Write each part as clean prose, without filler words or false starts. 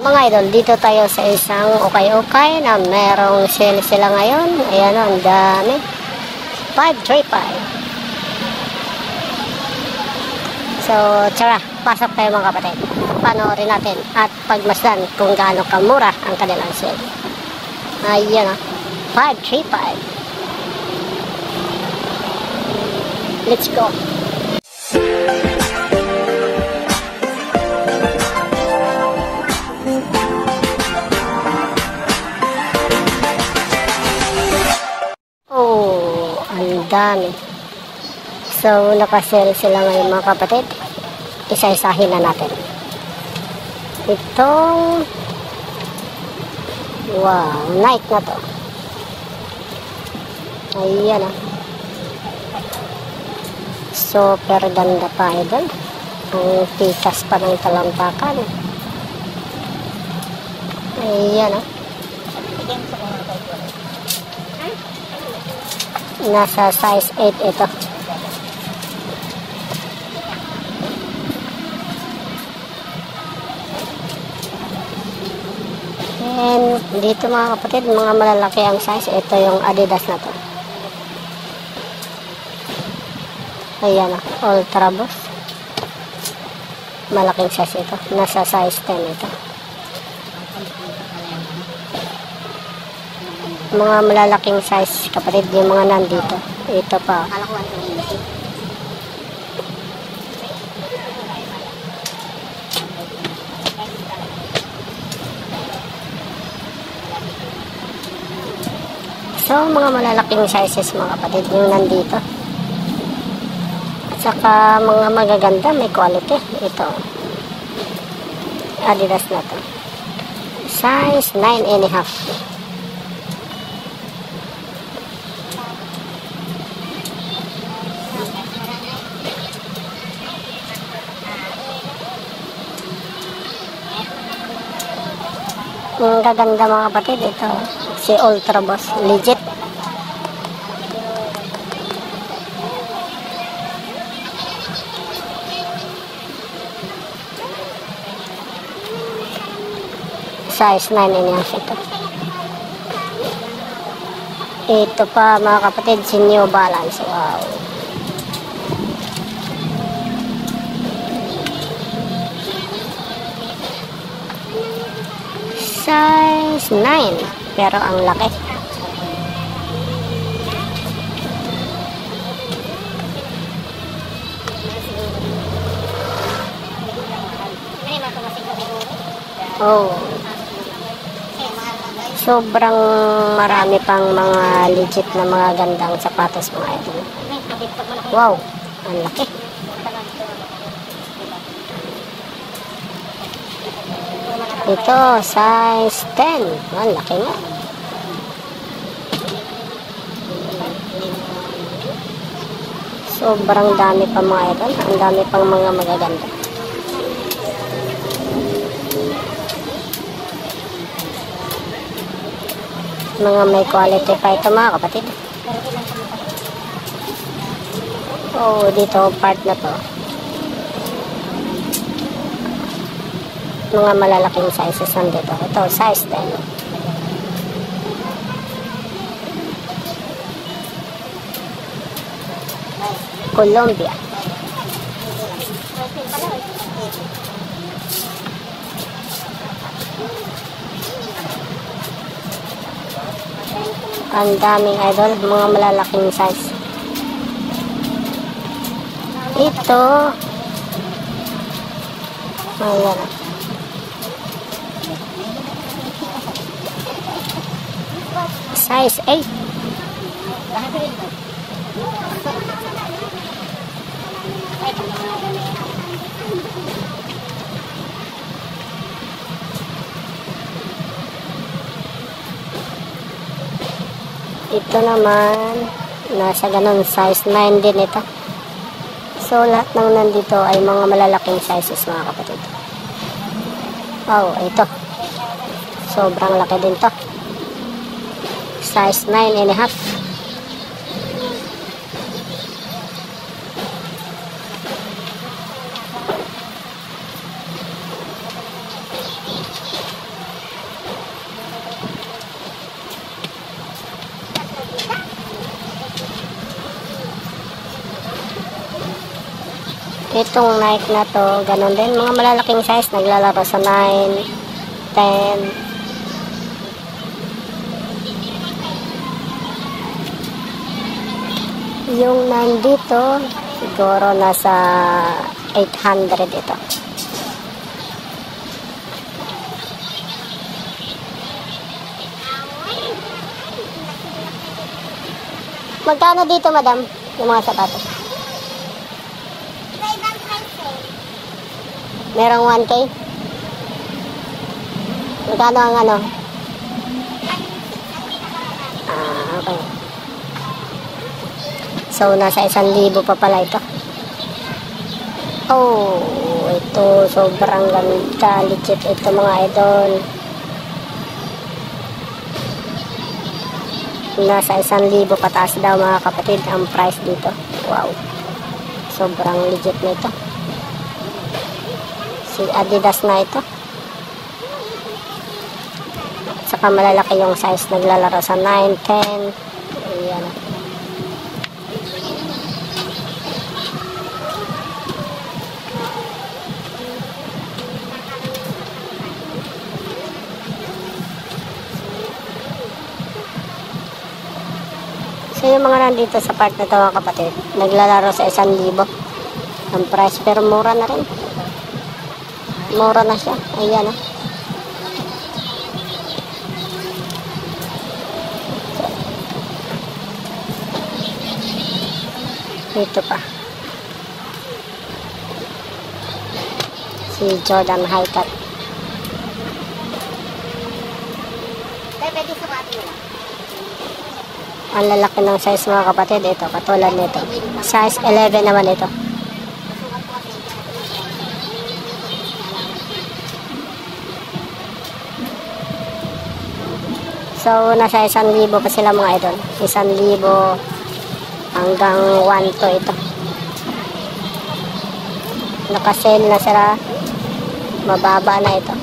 Mga idol, dito tayo sa isang ukay-ukay na merong sale sila ngayon. Ayan o, ang dami. 535. So, tara, pasok tayo mga kapatid. Panoorin natin at pagmasdan kung gaano kamura ang kanilang sale. Ayan o, 535. Let's go. Oh, ang dami. So, nakasale sila ngayon mga kapatid. Isa-isahin na natin. Itong wow, Nike na to. Ayan ah. Super ganda pa idol. Ang tikas pa ng talampakan. Ayan ah. Nasa size 8 ito. And dito mga kapatid, mga malalaki ang size. Ito yung Adidas na to. Ayan o, Ultra Boost. Malaking size ito. Nasa size 10 ito. Mga malalaking size kapatid, yung mga nandito. Ito pa. So, mga malalaking sizes mga kapatid, yung nandito. At saka mga magaganda, may quality. Ito. Adidas na to. Size 9.5. Ang gaganda mga kapatid, ito si Ultra Boost, legit. Size 9.5 ito. Ito pa mga kapatid, si New Balance. Wow. Size 9, pero ang laki. Oh. Sobrang marami pang mga legit na mga gandang sapatos mga ito. Wow, ang laki. Ito, size 10. Ang laki nga. Sobrang dami pa mga idol. Ang dami pang mga magaganda. Mga may quality pa ito mga kapatid. Oh, dito part na to. Mga malalaking sizes nandito. Ito, size 10. Colombia. Ang daming idol, mga malalaking size. Ito, ayan. Size 8. Ito naman, nasa ganun size 9 din ito. So, lahat ng nandito ay mga malalaking sizes mga kapatid. Oh, ito. Sobrang laki din to. Size 9.5. Itong Nike na to, ganun din. Mga malalaking size, naglalaro sa 9, 10. Yung nandito, siguro nasa 800 ito. Magkano dito, madam? Yung mga sapatos? Merong 1K? Magkano ang ano? Okay. So, nasa 1,000 pa pala ito. Oh, ito sobrang ganda. Legit ito mga idol. Nasa 1,000 pataas daw mga kapatid ang price dito. Wow. Sobrang legit na ito. Si Adidas na ito. Saka malalaki yung size, naglalaro sa 9, 10. Ayan. So yung mga nandito sa part na ito mga kapatid, naglalaro sa 1,000 ang price, pero mura na rin. Mura na siya. Ayan. Ito pa. Si Jordan High Cut. Ang lalaki ng size mga kapatid. Ito, katulad nito. Size 11 naman ito. So, nasa 1,000 pa sila mga idol. 1,000 hanggang 1 to ito. Nakasale na sila. Mababa na ito.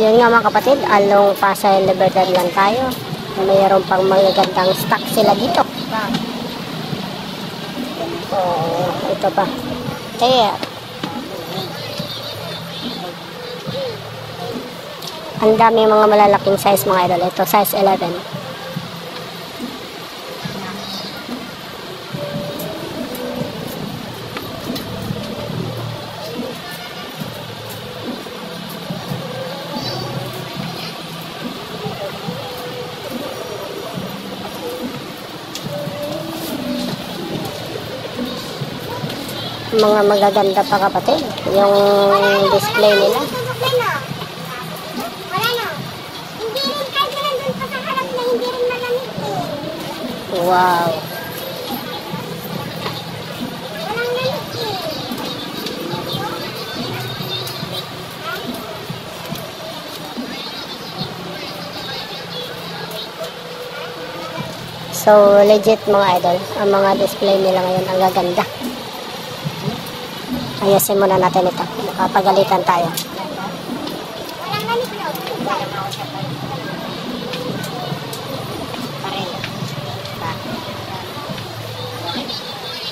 Yun nga mga kapatid, along Pasay Libertad lang tayo. Mayroon pang magagandang stock sila dito. Oh, ito pa. Kaya, ang dami mga malalaking size mga idol. Ito, size 11. Mga magaganda pa kapatid. Yung display nila. Wow. So, legit mga idol. Ang mga display nila ngayon ang gaganda. Ayusin muna natin ito. Makapagalitan tayo.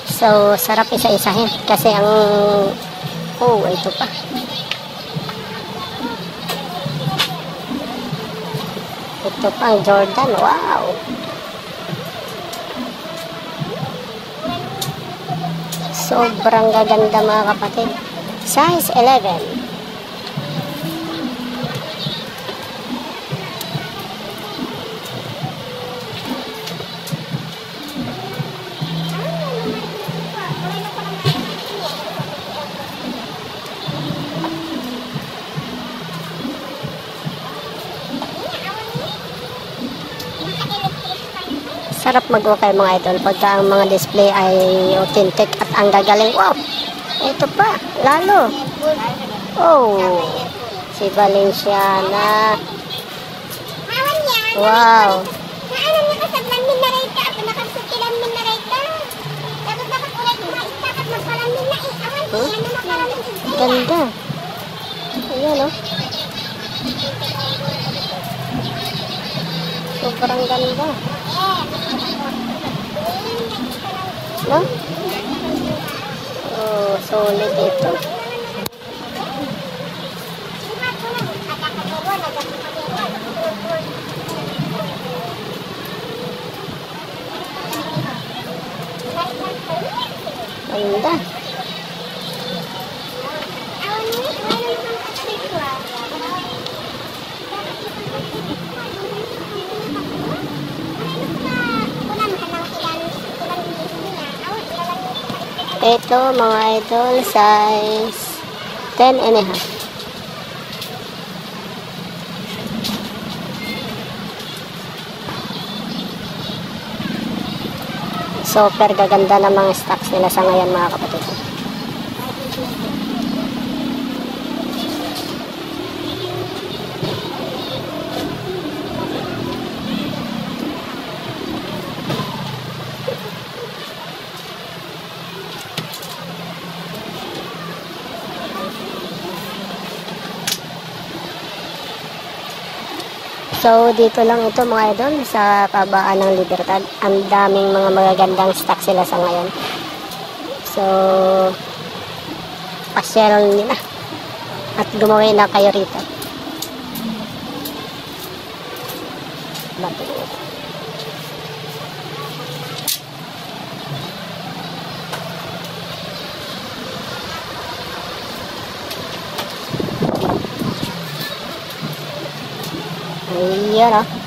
So, sarap isa-isahin. Kasi ang... Oh, ito pa. Ito pang Jordan. Wow! Sobrang gaganda mga kapatid. Size 11. Sarap mag-okay mga idol pagka ang mga display ay authentic at ang gagaling. Wow! Ito pa, lalo. Oh, si Valenciana. Wow. Ganda. Ayan oh. Sobrang ganda. No? Oh, solid ito. Ganda. Ito mga idol, size 10 and a half. Super gaganda ng mga stocks nila sa ngayon mga kapatid. So, dito lang ito mga idol sa kabaan ng Libertad. Ang daming mga magagandang stock sila sa ngayon. So, pa-share nyo na. At gumawin na kayo rito. Bato ito. Ayan o.